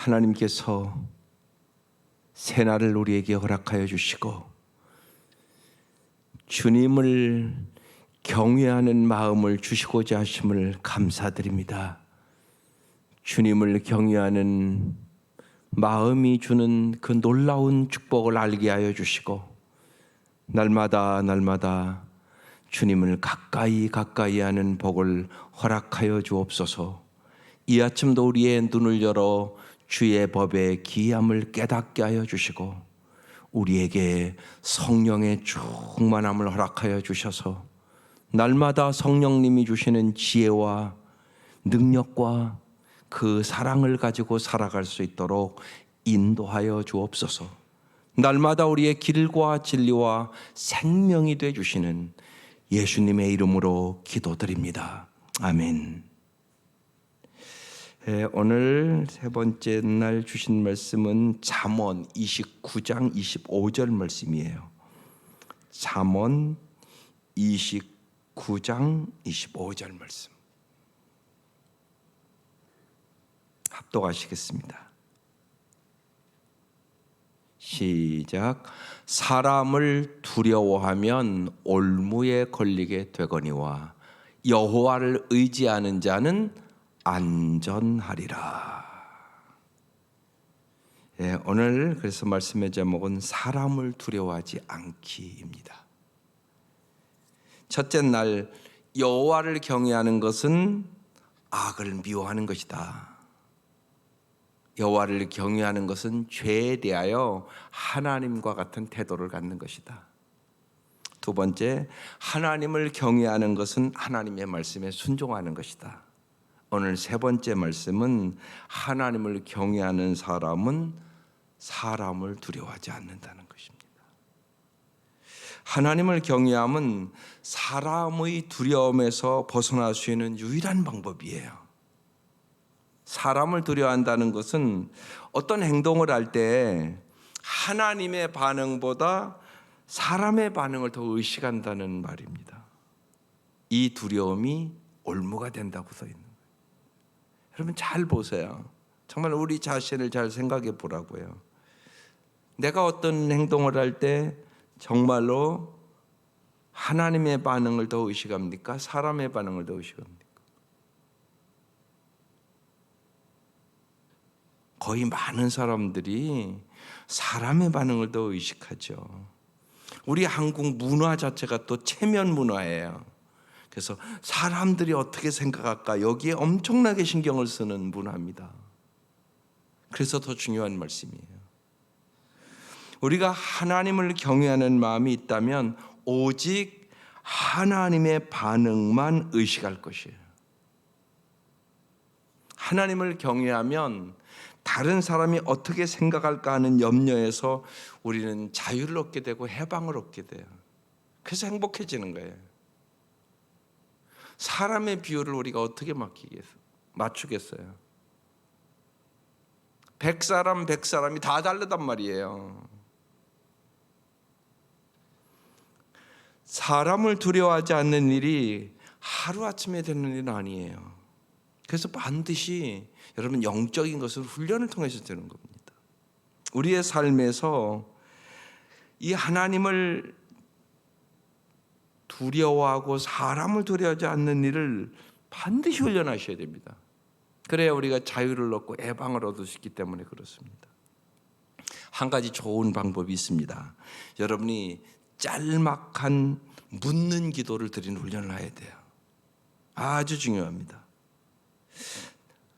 하나님께서 새날을 우리에게 허락하여 주시고 주님을 경외하는 마음을 주시고자 하심을 감사드립니다. 주님을 경외하는 마음이 주는 그 놀라운 축복을 알게 하여 주시고 날마다 주님을 가까이 하는 복을 허락하여 주옵소서. 이 아침도 우리의 눈을 열어 주의 법의 기이함을 깨닫게 하여 주시고 우리에게 성령의 충만함을 허락하여 주셔서 날마다 성령님이 주시는 지혜와 능력과 그 사랑을 가지고 살아갈 수 있도록 인도하여 주옵소서. 날마다 우리의 길과 진리와 생명이 되어 주시는 예수님의 이름으로 기도드립니다. 아멘. 오늘 세 번째 날 주신 말씀은 잠언 29장 25절 말씀이에요. 잠언 29장 25절 말씀. 합독하시겠습니다. 시작. 사람을 두려워하면 올무에 걸리게 되거니와 여호와를 의지하는 자는 안전하리라. 오늘 그래서 말씀의 제목은 사람을 두려워하지 않기입니다. 첫째 날, 여호와를 경외하는 것은 악을 미워하는 것이다. 여호와를 경외하는 것은 죄에 대하여 하나님과 같은 태도를 갖는 것이다. 두 번째, 하나님을 경외하는 것은 하나님의 말씀에 순종하는 것이다. 오늘 세 번째 말씀은 하나님을 경외하는 사람은 사람을 두려워하지 않는다는 것입니다. 하나님을 경외함은 사람의 두려움에서 벗어날 수 있는 유일한 방법이에요. 사람을 두려워한다는 것은 어떤 행동을 할 때 하나님의 반응보다 사람의 반응을 더 의식한다는 말입니다. 이 두려움이 올무가 된다고 써 있는 거예요. 여러분 잘 보세요. 정말 우리 자신을 잘 생각해 보라고요. 내가 어떤 행동을 할 때 정말로 하나님의 반응을 더 의식합니까? 사람의 반응을 더 의식합니까? 거의 많은 사람들이 사람의 반응을 더 의식하죠. 우리 한국 문화 자체가 또 체면 문화예요. 그래서 사람들이 어떻게 생각할까 여기에 엄청나게 신경을 쓰는 문화입니다. 그래서 더 중요한 말씀이에요. 우리가 하나님을 경외하는 마음이 있다면 오직 하나님의 반응만 의식할 것이에요. 하나님을 경외하면 다른 사람이 어떻게 생각할까 하는 염려에서 우리는 자유를 얻게 되고 해방을 얻게 돼요. 그래서 행복해지는 거예요. 사람의 비율을 우리가 어떻게 맞추겠어요? 100사람이 다 다르단 말이에요. 사람을 두려워하지 않는 일이 하루아침에 되는 일은 아니에요. 그래서 반드시 여러분 영적인 것을 훈련을 통해서 되는 겁니다. 우리의 삶에서 이 하나님을 두려워하고 사람을 두려워하지 않는 일을 반드시 훈련하셔야 됩니다. 그래야 우리가 자유를 얻고 해방을 얻을 수 있기 때문에 그렇습니다. 한 가지 좋은 방법이 있습니다. 여러분이 짤막한 묻는 기도를 드리는 훈련을 해야 돼요. 아주 중요합니다.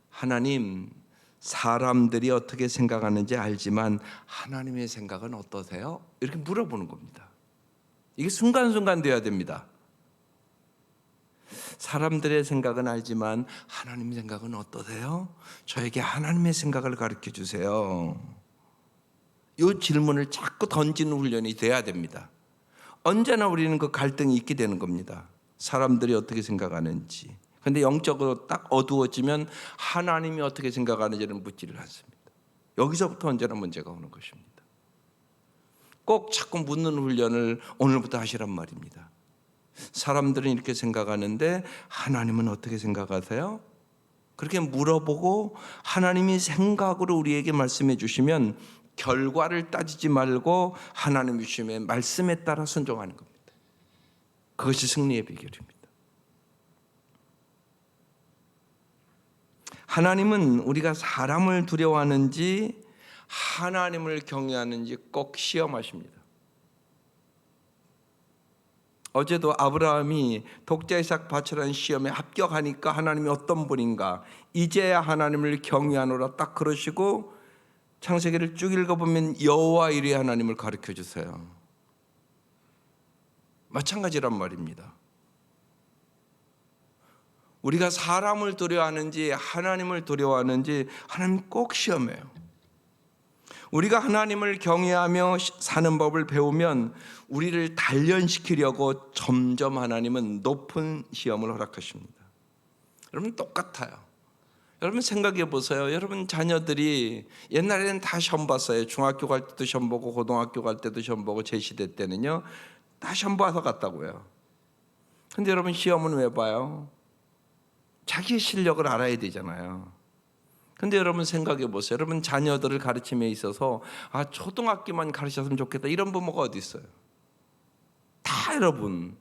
하나님, 사람들이 어떻게 생각하는지 알지만 하나님의 생각은 어떠세요? 이렇게 물어보는 겁니다. 이게 순간순간 돼야 됩니다. 사람들의 생각은 알지만 하나님의 생각은 어떠세요? 저에게 하나님의 생각을 가르쳐 주세요. 이 질문을 자꾸 던지는 훈련이 돼야 됩니다. 언제나 우리는 그 갈등이 있게 되는 겁니다. 사람들이 어떻게 생각하는지. 그런데 영적으로 딱 어두워지면 하나님이 어떻게 생각하는지는 묻지를 않습니다. 여기서부터 언제나 문제가 오는 것입니다. 꼭 자꾸 묻는 훈련을 오늘부터 하시란 말입니다. 사람들은 이렇게 생각하는데 하나님은 어떻게 생각하세요? 그렇게 물어보고 하나님이 생각으로 우리에게 말씀해 주시면 결과를 따지지 말고 하나님 주심의 말씀에 따라 순종하는 겁니다. 그것이 승리의 비결입니다. 하나님은 우리가 사람을 두려워하는지 하나님을 경외하는지 꼭 시험하십니다. 어제도 아브라함이 독자 이삭 바치라는 시험에 합격하니까 하나님이 어떤 분인가, 이제야 하나님을 경외하노라 딱 그러시고 창세기를 쭉 읽어보면 여호와 이레 하나님을 가르쳐 주세요. 마찬가지란 말입니다. 우리가 사람을 두려워하는지 하나님을 두려워하는지 하나님 꼭 시험해요. 우리가 하나님을 경외하며 사는 법을 배우면 우리를 단련시키려고 점점 하나님은 높은 시험을 허락하십니다. 여러분 똑같아요. 여러분 생각해 보세요. 여러분 자녀들이 옛날에는 다 시험 봤어요. 중학교 갈 때도 시험 보고 고등학교 갈 때도 시험 보고 제 시대 때는요 다 시험 봐서 갔다고요. 근데 여러분 시험은 왜 봐요? 자기의 실력을 알아야 되잖아요. 근데 여러분 생각해 보세요. 여러분 자녀들을 가르침에 있어서 초등학교만 가르쳤으면 좋겠다 이런 부모가 어디 있어요? 다 여러분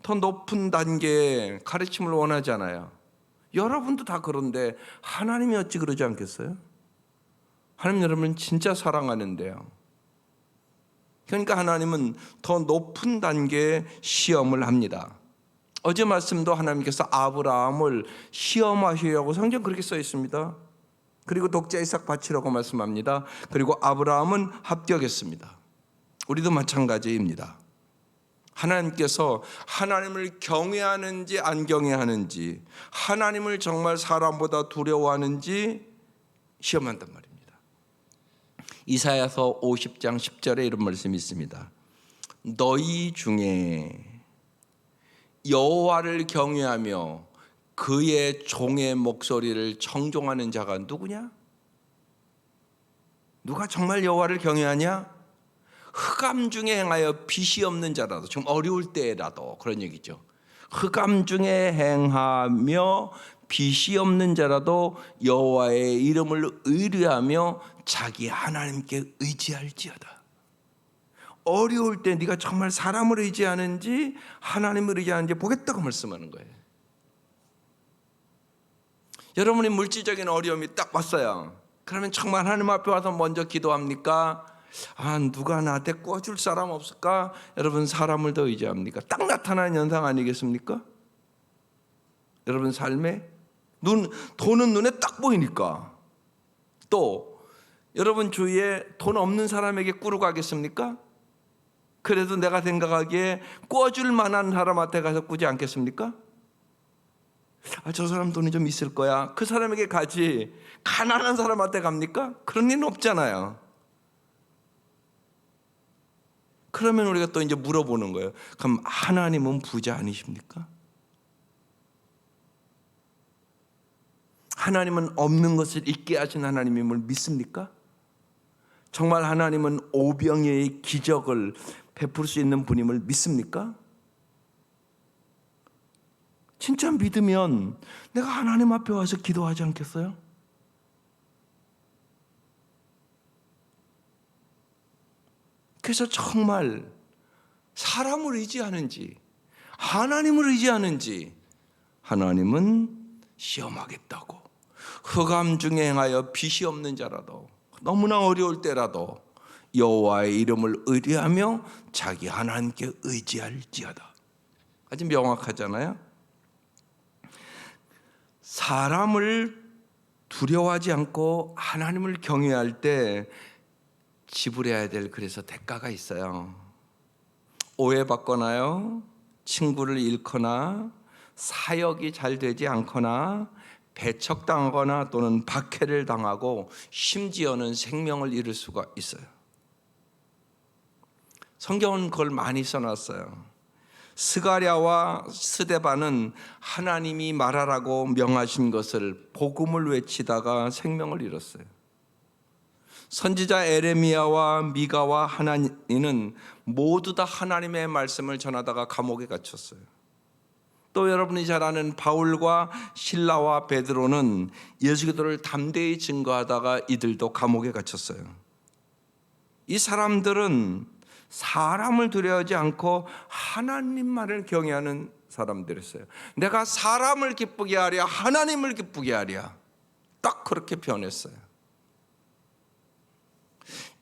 더 높은 단계의 가르침을 원하잖아요. 여러분도 다 그런데 하나님이 어찌 그러지 않겠어요? 하나님 여러분 진짜 사랑하는데요. 그러니까 하나님은 더 높은 단계의 시험을 합니다. 어제 말씀도 하나님께서 아브라함을 시험하시려고 성경 그렇게 써 있습니다. 그리고 독자 이삭 바치라고 말씀합니다. 그리고 아브라함은 합격했습니다. 우리도 마찬가지입니다. 하나님께서 하나님을 경외하는지 안 경외하는지, 하나님을 정말 사람보다 두려워하는지 시험한단 말입니다. 이사야서 50장 10절에 이런 말씀이 있습니다. 너희 중에 여호와를 경외하며 그의 종의 목소리를 청종하는 자가 누구냐? 누가 정말 여호와를 경외하냐? 흑암 중에 행하여 빛이 없는 자라도, 좀 어려울 때라도 그런 얘기죠. 흑암 중에 행하며 빛이 없는 자라도 여호와의 이름을 의뢰하며 자기 하나님께 의지할지어다. 어려울 때 네가 정말 사람을 의지하는지 하나님을 의지하는지 보겠다고 말씀하는 거예요. 여러분이 물질적인 어려움이 딱 왔어요. 그러면 정말 하나님 앞에 와서 먼저 기도합니까? 누가 나한테 꿔줄 사람 없을까? 여러분 사람을 더 의지합니까? 딱 나타나는 현상 아니겠습니까? 여러분 삶에 돈은 눈에 딱 보이니까. 또 여러분 주위에 돈 없는 사람에게 꾸러 가겠습니까? 그래도 내가 생각하기에 꿔줄 만한 사람한테 가서 꾸지 않겠습니까? 저 사람 돈이 좀 있을 거야. 그 사람에게 가지. 가난한 사람한테 갑니까? 그런 일은 없잖아요. 그러면 우리가 또 이제 물어보는 거예요. 그럼 하나님은 부자 아니십니까? 하나님은 없는 것을 있게 하신 하나님임을 믿습니까? 정말 하나님은 오병이의 기적을 베풀 수 있는 분임을 믿습니까? 진짜 믿으면 내가 하나님 앞에 와서 기도하지 않겠어요? 그래서 정말 사람을 의지하는지 하나님을 의지하는지 하나님은 시험하겠다고. 흑암 중에 행하여 빛이 없는 자라도, 너무나 어려울 때라도 여호와의 이름을 의뢰하며 자기 하나님께 의지할지어다. 아주 명확하잖아요. 사람을 두려워하지 않고 하나님을 경외할 때 지불해야 될 그래서 대가가 있어요. 오해받거나요, 친구를 잃거나 사역이 잘 되지 않거나 배척당하거나 또는 박해를 당하고 심지어는 생명을 잃을 수가 있어요. 성경은 그걸 많이 써놨어요. 스가랴와 스데반은 하나님이 말하라고 명하신 것을 복음을 외치다가 생명을 잃었어요. 선지자 에레미야와 미가와 하나니는 모두 다 하나님의 말씀을 전하다가 감옥에 갇혔어요. 또 여러분이 잘 아는 바울과 실라와 베드로는 예수 그리스도를 담대히 증거하다가 이들도 감옥에 갇혔어요. 이 사람들은 사람을 두려워하지 않고 하나님만을 경외하는 사람들이었어요. 내가 사람을 기쁘게 하랴 하나님을 기쁘게 하랴, 딱 그렇게 표현했어요.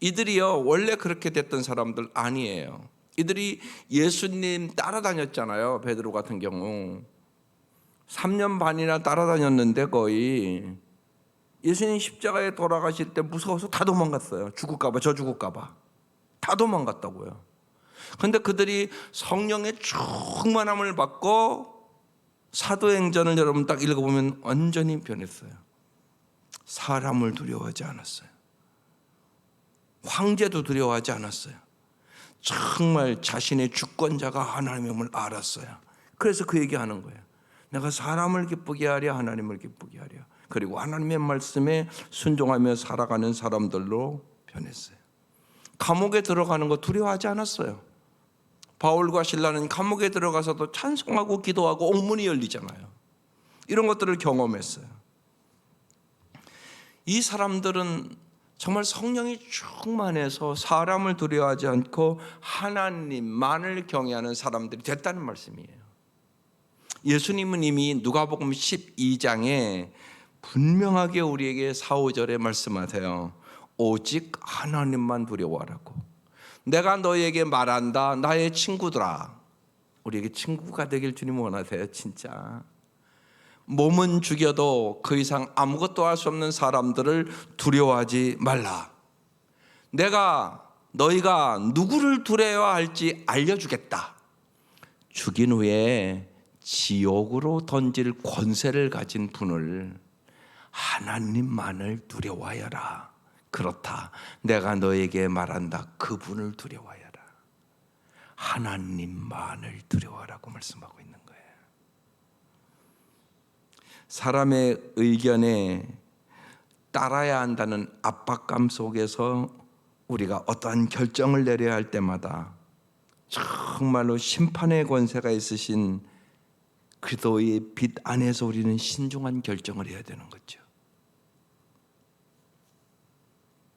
이들이요 원래 그렇게 됐던 사람들 아니에요. 이들이 예수님 따라다녔잖아요. 베드로 같은 경우 3년 반이나 따라다녔는데 거의 예수님 십자가에 돌아가실 때 무서워서 다 도망갔어요. 죽을까 봐, 저 죽을까 봐 다 도망갔다고요. 그런데 그들이 성령의 충만함을 받고 사도행전을 여러분 딱 읽어보면 완전히 변했어요. 사람을 두려워하지 않았어요. 황제도 두려워하지 않았어요. 정말 자신의 주권자가 하나님임을 알았어요. 그래서 그 얘기하는 거예요. 내가 사람을 기쁘게 하랴 하나님을 기쁘게 하랴. 그리고 하나님의 말씀에 순종하며 살아가는 사람들로 변했어요. 감옥에 들어가는 거 두려워하지 않았어요. 바울과 실라는 감옥에 들어가서도 찬송하고 기도하고 옥문이 열리잖아요. 이런 것들을 경험했어요. 이 사람들은 정말 성령이 충만해서 사람을 두려워하지 않고 하나님만을 경외하는 사람들이 됐다는 말씀이에요. 예수님은 이미 누가복음 12장에 분명하게 우리에게 4, 5절에 말씀하세요. 오직 하나님만 두려워하라고. 내가 너희에게 말한다 나의 친구들아. 우리에게 친구가 되길 주님 원하세요. 진짜 몸은 죽여도 그 이상 아무것도 할 수 없는 사람들을 두려워하지 말라. 내가 너희가 누구를 두려워할지 알려주겠다. 죽인 후에 지옥으로 던질 권세를 가진 분을 하나님만을 두려워하여라. 그렇다. 내가 너에게 말한다. 그분을 두려워하여라. 하나님만을 두려워하라고 말씀하고 있는 거예요. 사람의 의견에 따라야 한다는 압박감 속에서 우리가 어떠한 결정을 내려야 할 때마다 정말로 심판의 권세가 있으신 그리스도의 빛 안에서 우리는 신중한 결정을 해야 되는 거죠.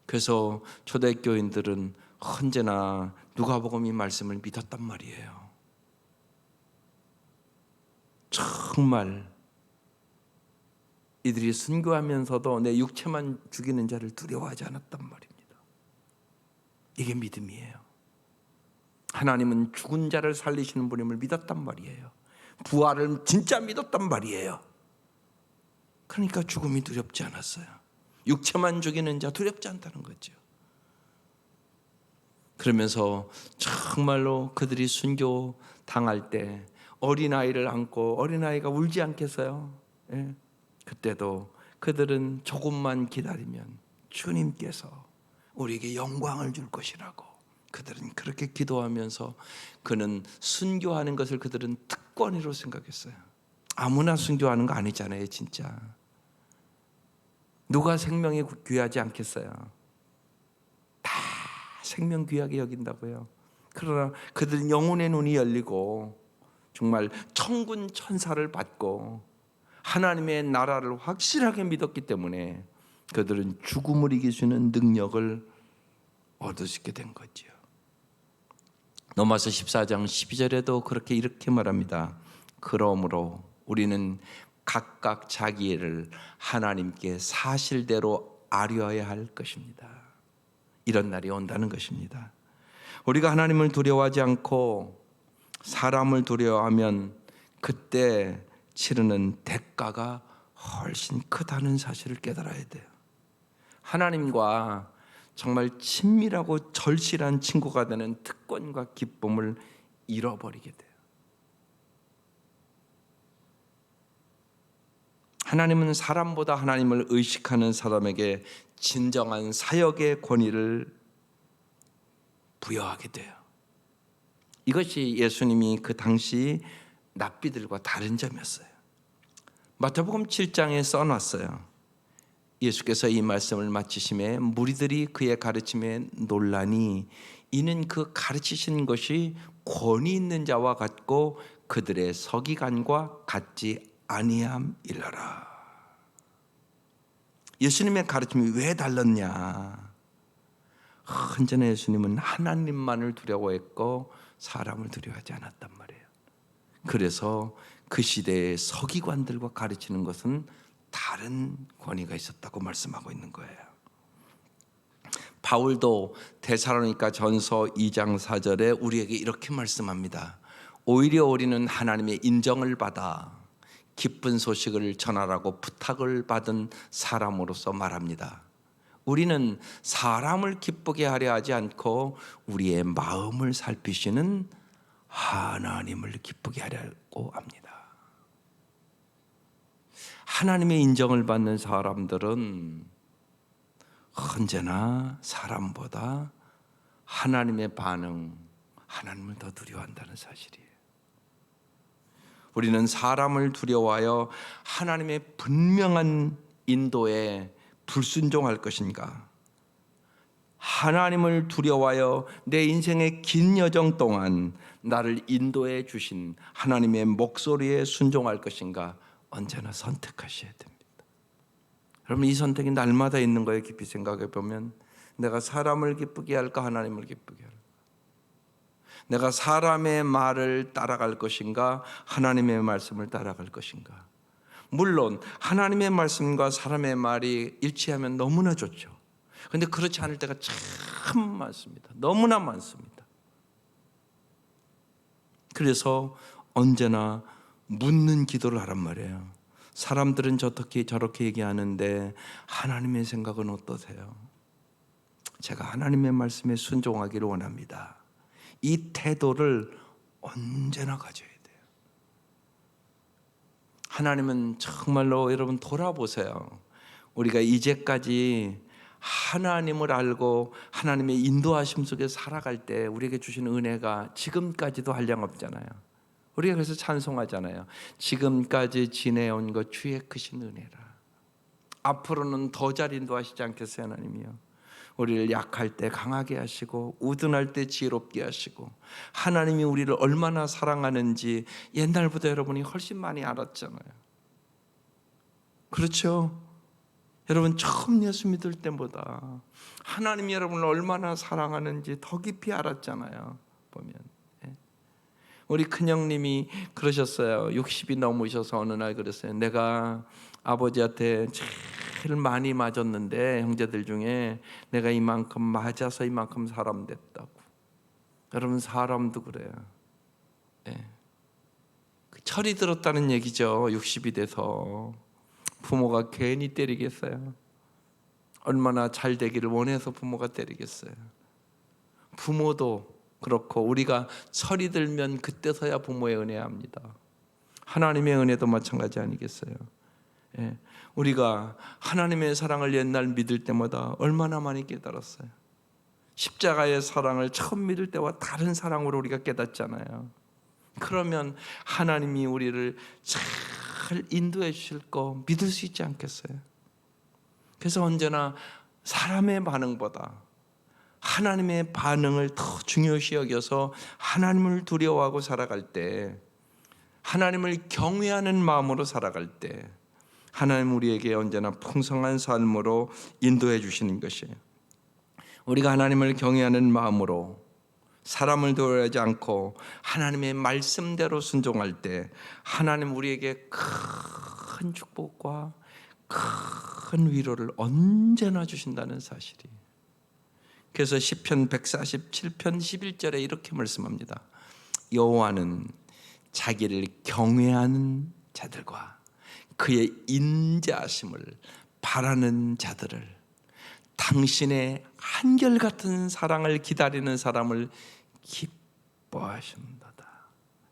그래서 초대교인들은 언제나 누가복음 이 말씀을 믿었단 말이에요. 정말 이들이 순교하면서도 내 육체만 죽이는 자를 두려워하지 않았단 말입니다. 이게 믿음이에요. 하나님은 죽은 자를 살리시는 분임을 믿었단 말이에요. 부활을 진짜 믿었단 말이에요. 그러니까 죽음이 두렵지 않았어요. 육체만 죽이는 자 두렵지 않다는 거죠. 그러면서 정말로 그들이 순교 당할 때 어린아이를 안고 어린아이가 울지 않겠어요? 예. 그때도 그들은 조금만 기다리면 주님께서 우리에게 영광을 줄 것이라고 그들은 그렇게 기도하면서 그는 순교하는 것을 그들은 특권으로 생각했어요. 아무나 순교하는 거 아니잖아요. 진짜 누가 생명이 귀하지 않겠어요? 다 생명 귀하게 여긴다고요. 그러나 그들은 영혼의 눈이 열리고 정말 천군 천사를 받고 하나님의 나라를 확실하게 믿었기 때문에 그들은 죽음을 이길 수 있는 능력을 얻을 수 있게 된 거죠. 로마서 14장 12절에도 그렇게 이렇게 말합니다. 그러므로 우리는 각각 자기 일을 하나님께 사실대로 아뢰어야 할 것입니다. 이런 날이 온다는 것입니다. 우리가 하나님을 두려워하지 않고 사람을 두려워하면 그때 치르는 대가가 훨씬 크다는 사실을 깨달아야 돼요. 하나님과 정말 친밀하고 절실한 친구가 되는 특권과 기쁨을 잃어버리게 돼요. 하나님은 사람보다 하나님을 의식하는 사람에게 진정한 사역의 권위를 부여하게 돼요. 이것이 예수님이 그 당시 랍비들과 다른 점이었어요. 마태복음 7장에 써놨어요. 예수께서 이 말씀을 마치심에 무리들이 그의 가르침에 놀라니 이는 그 가르치신 것이 권위 있는 자와 같고 그들의 서기관과 같지 아니함이러라. 예수님의 가르침이 왜 달랐냐? 언제나 예수님은 하나님만을 두려워했고 사람을 두려워하지 않았단 말이에요. 그래서 그 시대의 서기관들과 가르치는 것은 다른 권위가 있었다고 말씀하고 있는 거예요. 바울도 데살로니가 전서 2장 4절에 우리에게 이렇게 말씀합니다. 오히려 우리는 하나님의 인정을 받아 기쁜 소식을 전하라고 부탁을 받은 사람으로서 말합니다. 우리는 사람을 기쁘게 하려 하지 않고 우리의 마음을 살피시는 하나님을 기쁘게 하려고 합니다. 하나님의 인정을 받는 사람들은 언제나 사람보다 하나님의 반응, 하나님을 더 두려워한다는 사실이에요. 우리는 사람을 두려워하여 하나님의 분명한 인도에 불순종할 것인가? 하나님을 두려워하여 내 인생의 긴 여정 동안 나를 인도해 주신 하나님의 목소리에 순종할 것인가? 언제나 선택하셔야 됩니다. 여러분, 이 선택이 날마다 있는 거예요. 깊이 생각해 보면 내가 사람을 기쁘게 할까, 하나님을 기쁘게 할까? 내가 사람의 말을 따라갈 것인가, 하나님의 말씀을 따라갈 것인가? 물론 하나님의 말씀과 사람의 말이 일치하면 너무나 좋죠. 그런데 그렇지 않을 때가 참 많습니다. 너무나 많습니다. 그래서 언제나 묻는 기도를 하란 말이에요. 사람들은 저렇게 얘기하는데 하나님의 생각은 어떠세요? 제가 하나님의 말씀에 순종하기를 원합니다. 이 태도를 언제나 가져야 돼요. 하나님은 정말로 여러분 돌아보세요. 우리가 이제까지 하나님을 알고 하나님의 인도하심 속에 살아갈 때 우리에게 주신 은혜가 지금까지도 한량없잖아요. 우리가 그래서 찬송하잖아요. 지금까지 지내온 것 주의 크신 은혜라. 앞으로는 더 잘 인도하시지 않겠어요, 하나님이요. 우리를 약할 때 강하게 하시고 우둔할 때 지혜롭게 하시고 하나님이 우리를 얼마나 사랑하는지 옛날보다 여러분이 훨씬 많이 알았잖아요. 그렇죠? 여러분 처음 예수 믿을 때보다 하나님이 여러분을 얼마나 사랑하는지 더 깊이 알았잖아요. 보면 우리 큰형님이 그러셨어요. 60이 넘으셔서 어느 날 그랬어요. 내가 아버지한테 제일 많이 맞았는데 형제들 중에 내가 이만큼 맞아서 이만큼 사람 됐다고. 여러분 사람도 그래요. 철이 들었다는 얘기죠. 60이 돼서 부모가 괜히 때리겠어요? 얼마나 잘 되기를 원해서 부모가 때리겠어요? 부모도 그렇고 우리가 철이 들면 그때서야 부모의 은혜 합니다. 하나님의 은혜도 마찬가지 아니겠어요? 우리가 하나님의 사랑을 옛날 믿을 때마다 얼마나 많이 깨달았어요. 십자가의 사랑을 처음 믿을 때와 다른 사랑으로 우리가 깨닫잖아요. 그러면 하나님이 우리를 잘 인도해 주실 거 믿을 수 있지 않겠어요? 그래서 언제나 사람의 반응보다 하나님의 반응을 더 중요시 여겨서 하나님을 두려워하고 살아갈 때, 하나님을 경외하는 마음으로 살아갈 때 하나님 우리에게 언제나 풍성한 삶으로 인도해 주시는 것이에요. 우리가 하나님을 경외하는 마음으로 사람을 두려워하지 않고 하나님의 말씀대로 순종할 때 하나님 우리에게 큰 축복과 큰 위로를 언제나 주신다는 사실이. 그래서 시편 147편 11절에 이렇게 말씀합니다. 여호와는 자기를 경외하는 자들과 그의 인자하심을 바라는 자들을, 당신의 한결같은 사랑을 기다리는 사람을 기뻐하신다다.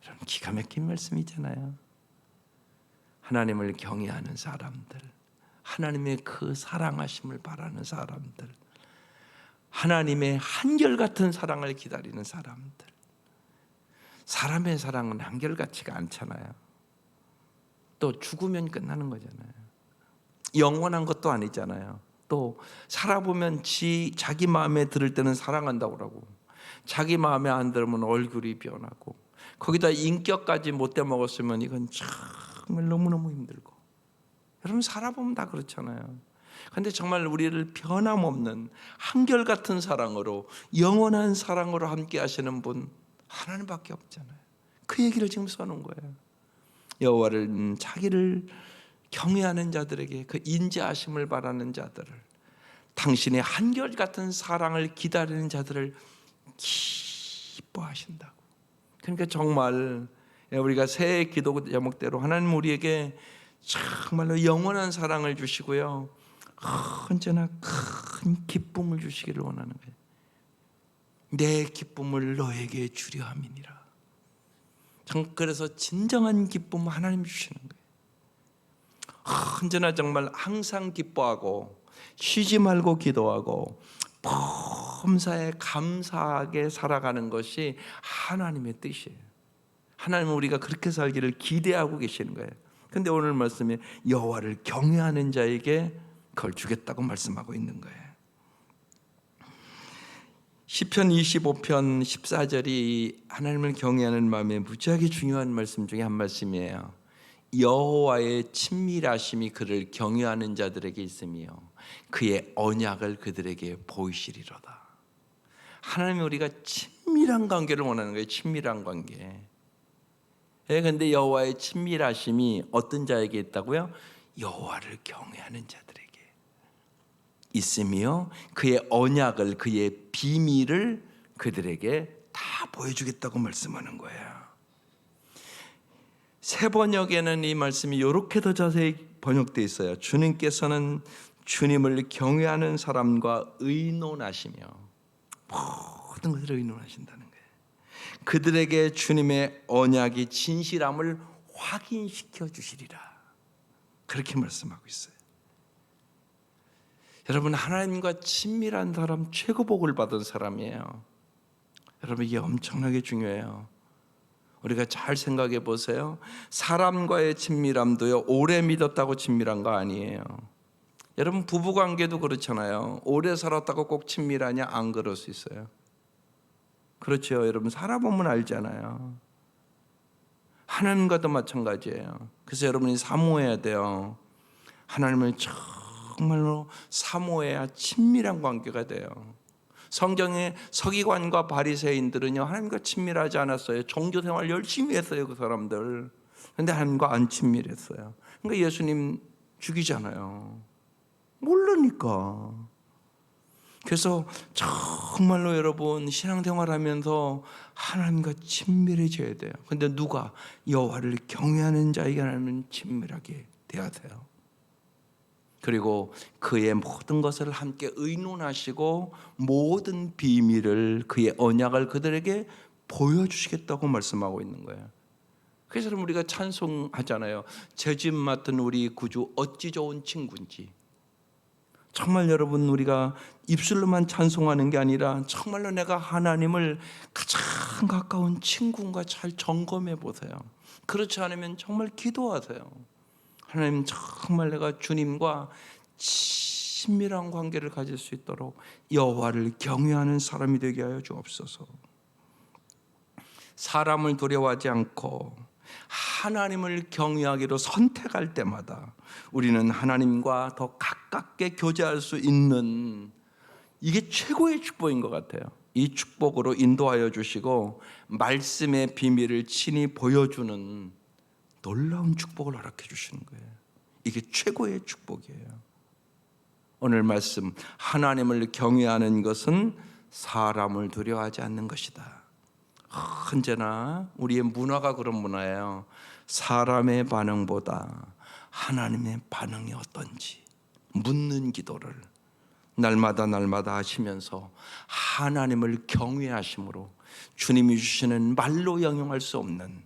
이런 기가 막힌 말씀이잖아요. 하나님을 경외하는 사람들, 하나님의 그 사랑하심을 바라는 사람들, 하나님의 한결같은 사랑을 기다리는 사람들. 사람의 사랑은 한결같지가 않잖아요. 또 죽으면 끝나는 거잖아요. 영원한 것도 아니잖아요. 또 살아보면 자기 마음에 들을 때는 사랑한다고 그러고 자기 마음에 안 들으면 얼굴이 변하고 거기다 인격까지 못돼 먹었으면 이건 정말 너무너무 힘들고. 여러분 살아보면 다 그렇잖아요. 근데 정말 우리를 변함없는 한결같은 사랑으로, 영원한 사랑으로 함께 하시는 분 하나님밖에 없잖아요. 그 얘기를 지금 써놓은 거예요. 여호와를 자기를 경외하는 자들에게 그 인자하심을 바라는 자들을, 당신의 한결같은 사랑을 기다리는 자들을 기뻐하신다고. 그러니까 정말 우리가 새해 기도 제목대로 하나님 우리에게 정말로 영원한 사랑을 주시고요, 언제나 큰 기쁨을 주시기를 원하는 거예요. 내 기쁨을 너에게 주려 함이니라. 그래서 진정한 기쁨 하나님 주시는 거예요. 언제나 정말 항상 기뻐하고 쉬지 말고 기도하고 범사에 감사하게 살아가는 것이 하나님의 뜻이에요. 하나님은 우리가 그렇게 살기를 기대하고 계시는 거예요. 근데 오늘 말씀에 여호와를 경외하는 자에게 그걸 주겠다고 말씀하고 있는 거예요. 시편 25편 14절이 하나님을 경외하는 마음에 무지하게 중요한 말씀 중에 한 말씀이에요. 여호와의 친밀하심이 그를 경외하는 자들에게 있으며 그의 언약을 그들에게 보이시리로다. 하나님이 우리가 친밀한 관계를 원하는 거예요. 친밀한 관계. 그런데 여호와의 친밀하심이 어떤 자에게 있다고요? 여호와를 경외하는 자들에게 있으며 그의 언약을, 그의 비밀을 그들에게 다 보여주겠다고 말씀하는 거예요. 새 번역에는 이 말씀이 이렇게 더 자세히 번역되어 있어요. 주님께서는 주님을 경외하는 사람과 의논하시며 모든 것을 의논하신다는 거예요. 그들에게 주님의 언약이 진실함을 확인시켜 주시리라. 그렇게 말씀하고 있어요. 여러분, 하나님과 친밀한 사람 최고 복을 받은 사람이에요. 여러분, 이게 엄청나게 중요해요. 우리가 잘 생각해 보세요. 사람과의 친밀함도요, 오래 믿었다고 친밀한 거 아니에요. 여러분, 부부관계도 그렇잖아요. 오래 살았다고 꼭 친밀하냐? 안 그럴 수 있어요. 그렇죠. 여러분, 살아보면 알잖아요. 하나님과도 마찬가지예요. 그래서 여러분이 사모해야 돼요. 하나님을 정말로 사모해야 친밀한 관계가 돼요. 성경의 서기관과 바리새인들은요, 하나님과 친밀하지 않았어요. 종교생활 열심히 했어요, 그 사람들. 근데 하나님과 안 친밀했어요. 그러니까 예수님 죽이잖아요. 모르니까. 그래서 정말로 여러분 신앙생활하면서 하나님과 친밀해져야 돼요. 근데 누가? 여호와를 경외하는 자에게 하나님은 친밀하게 돼야 돼요. 그리고 그의 모든 것을 함께 의논하시고 모든 비밀을, 그의 언약을 그들에게 보여주시겠다고 말씀하고 있는 거예요. 그래서 우리가 찬송하잖아요. 제 집 맡은 우리 구주 어찌 좋은 친구인지. 정말 여러분, 우리가 입술로만 찬송하는 게 아니라 정말로 내가 하나님을 가장 가까운 친구인가 잘 점검해 보세요. 그렇지 않으면 정말 기도하세요. 하나님, 정말 내가 주님과 친밀한 관계를 가질 수 있도록 여호와를 경외하는 사람이 되게 하여 주옵소서. 사람을 두려워하지 않고 하나님을 경외하기로 선택할 때마다 우리는 하나님과 더 가깝게 교제할 수 있는, 이게 최고의 축복인 것 같아요. 이 축복으로 인도하여 주시고 말씀의 비밀을 친히 보여주는 놀라운 축복을 허락해 주시는 거예요. 이게 최고의 축복이에요. 오늘 말씀, 하나님을 경외하는 것은 사람을 두려워하지 않는 것이다. 언제나 우리의 문화가 그런 문화예요. 사람의 반응보다 하나님의 반응이 어떤지 묻는 기도를 날마다 하시면서 하나님을 경외하심으로 주님이 주시는 말로 형용할 수 없는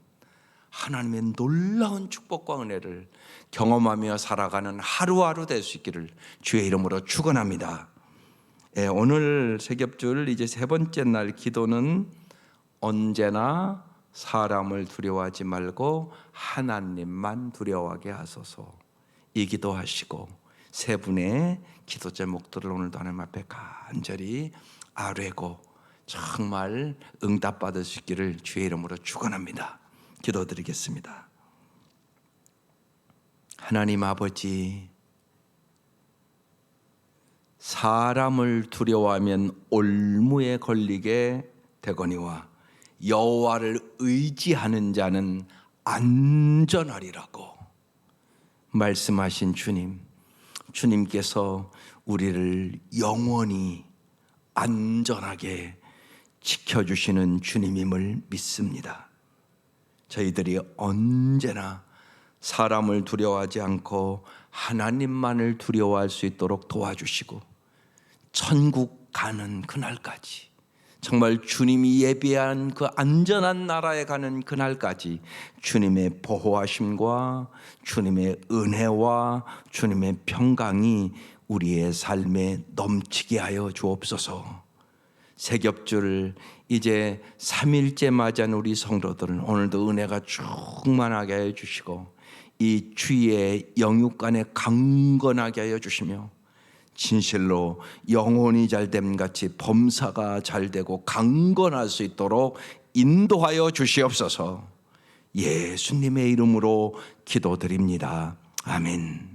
하나님의 놀라운 축복과 은혜를 경험하며 살아가는 하루하루 될 수 있기를 주의 이름으로 축원합니다. 오늘 세겹줄 이제 세 번째 날 기도는 언제나 사람을 두려워하지 말고 하나님만 두려워하게 하소서, 이 기도하시고 세 분의 기도 제목들을 오늘도 하나님 앞에 간절히 아뢰고 정말 응답받을 수 있기를 주의 이름으로 축원합니다. 기도드리겠습니다. 하나님 아버지, 사람을 두려워하면 올무에 걸리게 되거니와 여호와를 의지하는 자는 안전하리라고 말씀하신 주님, 주님께서 우리를 영원히 안전하게 지켜주시는 주님임을 믿습니다. 저희들이 언제나 사람을 두려워하지 않고 하나님만을 두려워할 수 있도록 도와주시고 천국 가는 그날까지, 정말 주님이 예비한 그 안전한 나라에 가는 그날까지 주님의 보호하심과 주님의 은혜와 주님의 평강이 우리의 삶에 넘치게 하여 주옵소서. 새겹주를 이제 3일째 맞이한 우리 성도들은 오늘도 은혜가 충만하게 하여 주시고 이 주의 영육간에 강건하게 하여 주시며 진실로 영혼이 잘됨 같이 범사가 잘되고 강건할 수 있도록 인도하여 주시옵소서. 예수님의 이름으로 기도드립니다. 아멘.